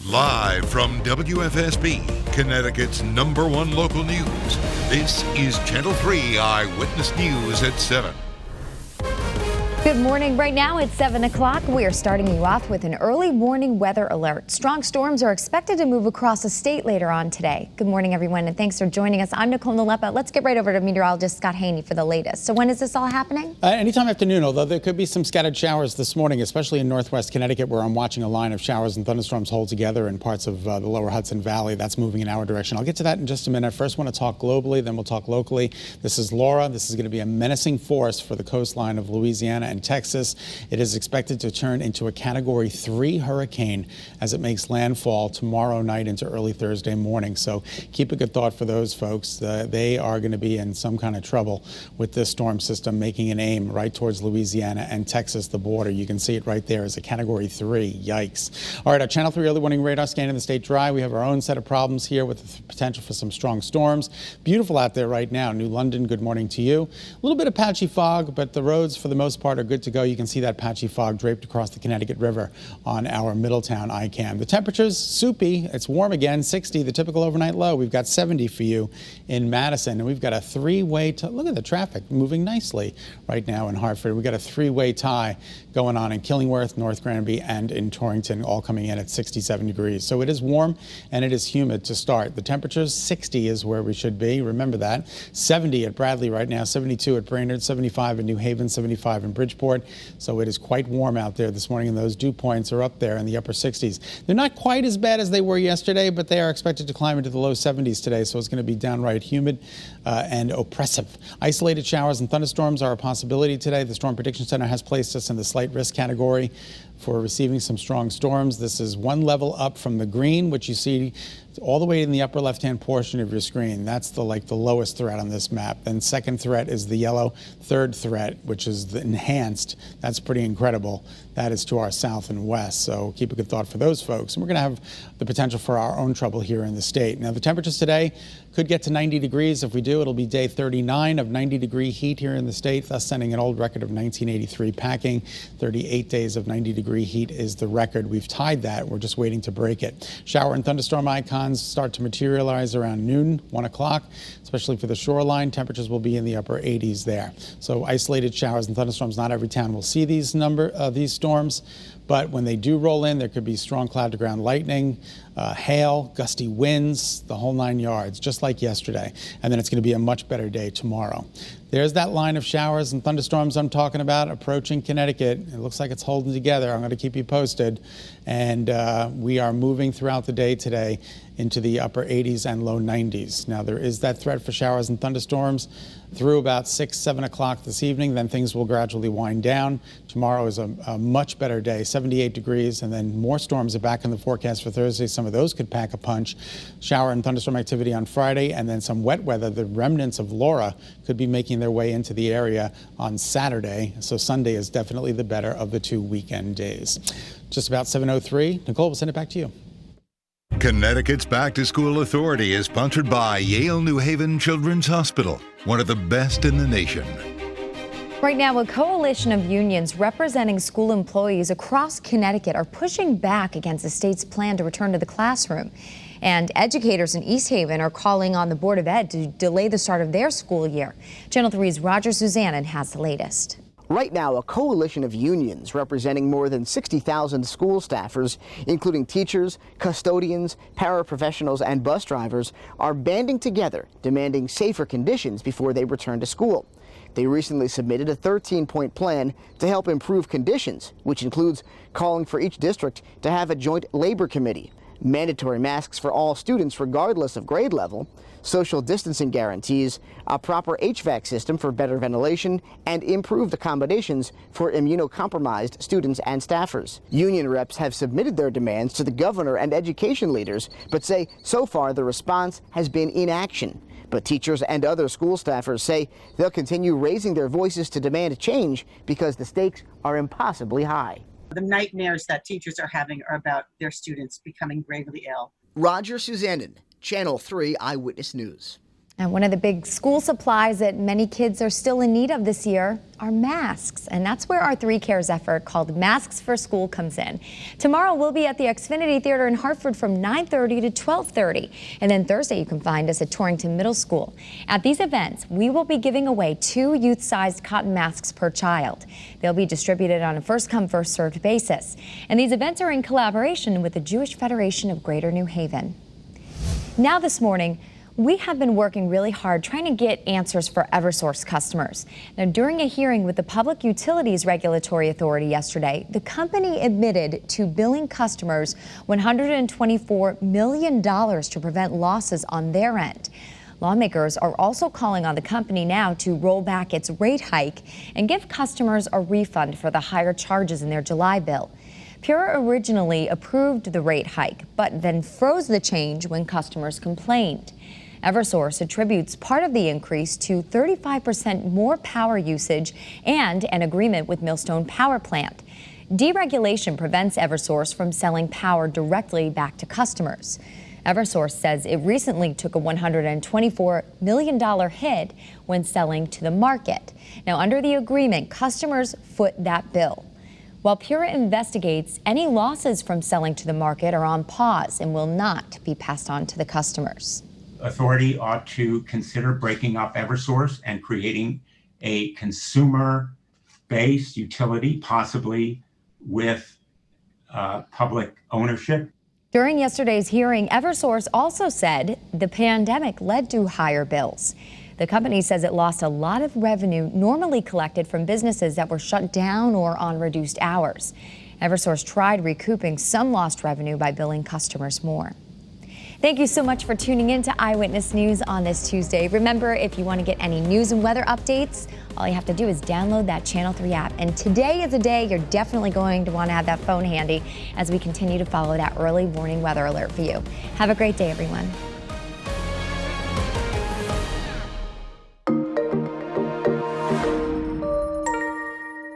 Live from WFSB, Connecticut's #1 local news, this is Channel 3 Eyewitness News at 7. Good morning. Right now it's 7 o'clock. We are starting you off with an early warning weather alert. Strong storms are expected to move across the state later on today. Good morning, everyone, and thanks for joining us. I'm Nicole Nalepa. Let's get right over to meteorologist Scott Haney for the latest. So when is this all happening? Anytime afternoon, although there could be some scattered showers this morning, especially in northwest Connecticut, where I'm watching a line of showers and thunderstorms hold together in parts of the lower Hudson Valley. That's moving in our direction. I'll get to that in just a minute. First, want to talk globally, then we'll talk locally. This is Laura. This is going to be a menacing force for the coastline of Louisiana and Texas. It is expected to turn into a Category 3 hurricane as it makes landfall tomorrow night into early Thursday morning. So keep a good thought for those folks. They are going to be in some kind of trouble with this storm system making an aim right towards Louisiana and Texas, the border. You can see it right there as a Category 3. Yikes. All right, our Channel 3 early warning radar scanning the state dry. We have our own set of problems here with the potential for some strong storms. Beautiful out there right now. New London, good morning to you. A little bit of patchy fog, but the roads for the most part are good to go. You can see that patchy fog draped across the Connecticut River on our Middletown ICAM. The temperature's soupy. It's warm again, 60, the typical overnight low. We've got 70 for you in Madison, and we've got a three-way, look at the traffic moving nicely right now in Hartford. We've got a three-way tie going on in Killingworth, North Granby, and in Torrington, all coming in at 67 degrees. So it is warm and it is humid to start. The temperature's 60 is where we should be. Remember that. 70 at Bradley right now, 72 at Brainerd, 75 in New Haven, 75 in Bridgeport. So it is quite warm out there this morning, and those dew points are up there in the upper 60s. They're not quite as bad as they were yesterday, but they are expected to climb into the low 70s today, so it's going to be downright humid and oppressive. Isolated showers and thunderstorms are a possibility today. The Storm Prediction Center has placed us in the slight risk category for receiving some strong storms. This is one level up from the green, which you see all the way in the upper left-hand portion of your screen. That's the lowest threat on this map. Then second threat is the yellow. Third threat, which is the enhanced, that's pretty incredible. That is to our south and west. So keep a good thought for those folks. And we're going to have the potential for our own trouble here in the state. Now, the temperatures today could get to 90 degrees. If we do, it'll be day 39 of 90-degree heat here in the state, thus sending an old record of 1983 packing. 38 days of 90-degree heat is the record. We've tied that. We're just waiting to break it. Shower and thunderstorm icons start to materialize around noon, 1 o'clock, especially for the shoreline. Temperatures will be in the upper 80s there. So isolated showers and thunderstorms. Not every town will see these storms, but when they do roll in, there could be strong cloud-to-ground lightning, hail, gusty winds, the whole 9 yards, just like yesterday. And then it's going to be a much better day tomorrow. There's that line of showers and thunderstorms I'm talking about approaching Connecticut. It looks like it's holding together. I'm going to keep you posted. And we are moving throughout the day today into the upper 80s and low 90s. Now, there is that threat for showers and thunderstorms through about 6, 7 o'clock this evening. Then things will gradually wind down. Tomorrow is a much better day, 78 degrees, and then more storms are back in the forecast for Thursday. Some of those could pack a punch. Shower and thunderstorm activity on Friday, and then some wet weather. The remnants of Laura could be making their way into the area on Saturday. So Sunday is definitely the better of the two weekend days. Just about 7:03. Nicole, we'll send it back to you. Connecticut's Back to School Authority is sponsored by Yale New Haven Children's Hospital, one of the best in the nation. Right now, a coalition of unions representing school employees across Connecticut are pushing back against the state's plan to return to the classroom. And educators in East Haven are calling on the Board of Ed to delay the start of their school year. Channel 3's Roger Suzanin has the latest. Right now, a coalition of unions representing more than 60,000 school staffers, including teachers, custodians, paraprofessionals, and bus drivers, are banding together, demanding safer conditions before they return to school. They recently submitted a 13-point plan to help improve conditions, which includes calling for each district to have a joint labor committee, mandatory masks for all students regardless of grade level, social distancing guarantees, a proper HVAC system for better ventilation, and improved accommodations for immunocompromised students and staffers. Union reps have submitted their demands to the governor and education leaders, but say so far the response has been inaction. But teachers and other school staffers say they'll continue raising their voices to demand change because the stakes are impossibly high. The nightmares that teachers are having are about their students becoming gravely ill. Roger Suzanin, Channel 3 Eyewitness News. And one of the big school supplies that many kids are still in need of this year are masks. And that's where our 3 Cares effort called Masks for School comes in. Tomorrow we'll be at the Xfinity Theater in Hartford from 9:30 to 12:30. And then Thursday you can find us at Torrington Middle School. At these events, we will be giving away 2 youth-sized cotton masks per child. They'll be distributed on a first-come, first-served basis. And these events are in collaboration with the Jewish Federation of Greater New Haven. Now this morning, we have been working really hard trying to get answers for Eversource customers. Now, during a hearing with the Public Utilities Regulatory Authority yesterday, the company admitted to billing customers $124 million to prevent losses on their end. Lawmakers are also calling on the company now to roll back its rate hike and give customers a refund for the higher charges in their July bill. Pura originally approved the rate hike, but then froze the change when customers complained. Eversource attributes part of the increase to 35% more power usage and an agreement with Millstone Power Plant. Deregulation prevents Eversource from selling power directly back to customers. Eversource says it recently took a $124 million hit when selling to the market. Now, under the agreement, customers foot that bill. While Pura investigates, any losses from selling to the market are on pause and will not be passed on to the customers. Authority ought to consider breaking up Eversource and creating a consumer-based utility, possibly with public ownership. During yesterday's hearing, Eversource also said the pandemic led to higher bills. The company says it lost a lot of revenue normally collected from businesses that were shut down or on reduced hours. Eversource tried recouping some lost revenue by billing customers more. Thank you so much for tuning in to Eyewitness News on this Tuesday. Remember, if you want to get any news and weather updates, all you have to do is download that Channel 3 app. And today is a day you're definitely going to want to have that phone handy as we continue to follow that early warning weather alert for you. Have a great day, everyone.